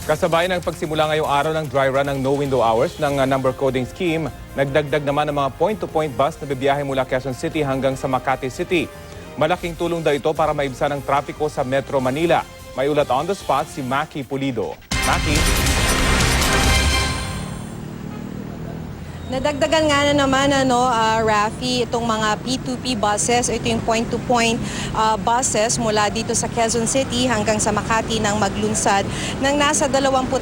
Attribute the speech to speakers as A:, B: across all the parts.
A: Kasabay ng pagsimula ngayong araw ng dry run ng no window hours ng number coding scheme, nagdagdag naman ng mga point-to-point bus na bibiyahe mula Quezon City hanggang sa Makati City. Malaking tulong daw ito para maibsan ang trapiko sa Metro Manila. May ulat on the spot si Maki Pulido. Maki?
B: Nadagdagan nga na naman, Rafi, itong mga P2P buses, ito yung point-to-point buses mula dito sa Quezon City hanggang sa Makati nang maglunsad ng nasa 26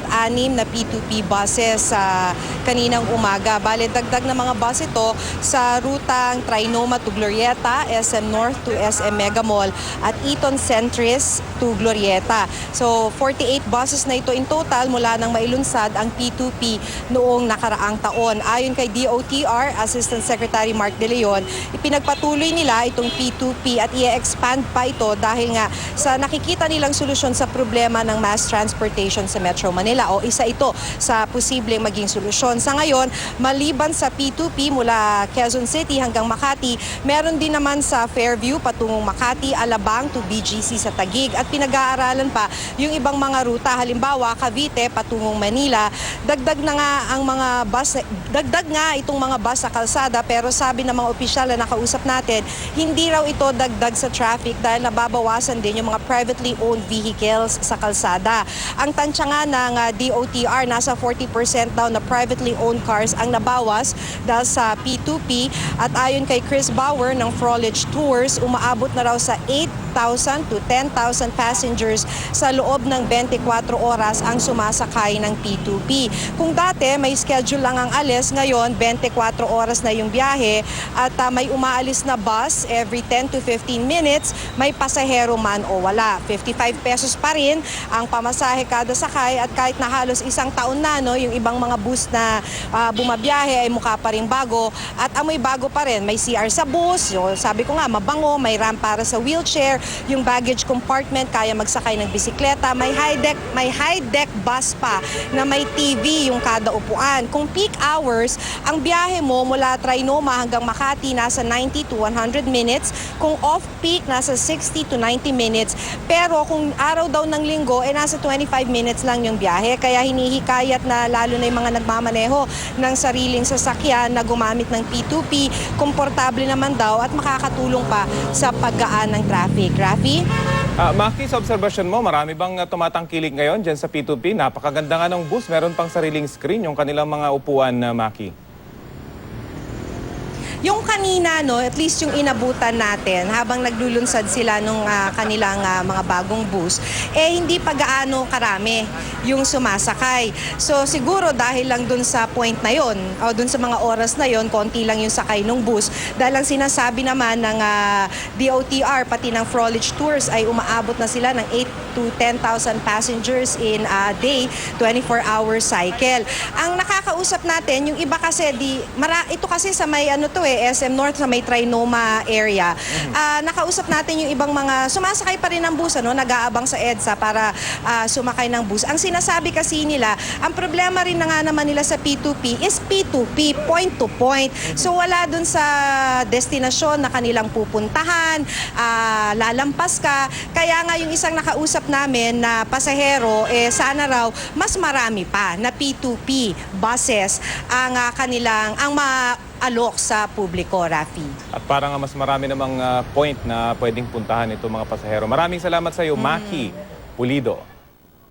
B: na P2P buses sa kaninang umaga. Bale, dagdag na mga bus ito sa rutang Trinoma to Glorieta, SM North to SM Mega Mall at Eton Centris to Glorieta. So, 48 buses na ito in total mula nang mailunsad ang P2P noong nakaraang taon. Ayon kay DOTR, Assistant Secretary Mark De Leon, ipinagpatuloy nila itong P2P at i-expand pa ito dahil nga sa nakikita nilang solusyon sa problema ng mass transportation sa Metro Manila o isa ito sa posibleng maging solusyon. Sa ngayon, maliban sa P2P mula Quezon City hanggang Makati, meron din naman sa Fairview patungong Makati, Alabang to BGC sa Taguig at pinag-aaralan pa yung ibang mga ruta, halimbawa Cavite patungong Manila. Dagdag na nga ang mga bus, dagdag nga itong mga bus sa kalsada pero sabi ng mga opisyal na nakausap natin, hindi raw ito dagdag sa traffic dahil nababawasan din yung mga privately owned vehicles sa kalsada. Ang tansya nga ng DOTR, nasa 40% daw na privately owned cars ang nabawas dahil sa P2P at ayon kay Chris Bauer ng Frolic Tours, umaabot na raw sa 8,000 to 10,000 passengers sa loob ng 24 oras ang sumasakay ng P2P. Kung dati may schedule lang ang alis, ngayon 24 oras na yung biyahe at may umaalis na bus every 10 to 15 minutes, may pasahero man o wala. 55 pesos pa rin ang pamasahe kada sakay at kahit na halos isang taon na, yung ibang mga bus na bumabiyahe ay mukha pa rin bago at amoy bago pa rin. May CR sa bus, sabi ko nga mabango, may ramp para sa wheelchair, yung baggage compartment kaya magsakay ng bisikleta, may high-deck bus pa na may TV yung kada upuan. Kung peak hours, ang biyahe mo mula Trinoma hanggang Makati nasa 90 to 100 minutes. Kung off-peak, nasa 60 to 90 minutes. Pero kung araw daw ng linggo, nasa 25 minutes lang yung biyahe. Kaya hinihikayat na lalo na yung mga nagmamaneho ng sariling sasakyan na gumamit ng P2P, komportable naman daw at makakatulong pa sa paggaan ng traffic. Rafi?
A: Maki, sa obserbasyon mo, marami bang tumatangkilik ngayon dyan sa P2P? Napakaganda nga ng bus, meron pang sariling screen yung kanilang mga upuan, Maki.
B: Yung kanina, at least yung inabutan natin habang naglulunsad sila nung kanilang mga bagong bus, hindi pa gaano karami yung sumasakay. So siguro dahil lang dun sa point na yon o dun sa mga oras na yon, konti lang yung sakay ng bus. Dahil ang sinasabi naman ng DOTR pati ng Frolic Tours ay umaabot na sila ng 8 to 10,000 passengers in a day, 24-hour cycle. Ang nakakausap natin, yung iba kasi, ito kasi sa may SM North sa may Trinoma area. Nakausap natin yung ibang mga sumasakay pa rin ng bus, nag-aabang sa EDSA para sumakay ng bus. Ang sinasabi kasi nila, ang problema rin na nga naman nila sa P2P is P2P, point to point. So wala dun sa destinasyon na kanilang pupuntahan, lalampas ka. Kaya nga yung isang nakausap namin na pasahero, sana raw mas marami pa na P2P buses ang kanilang alok sa publiko, Rafi.
A: At parang mas marami namang point na pwedeng puntahan itong mga pasahero. Maraming salamat sa iyo, Maki Pulido.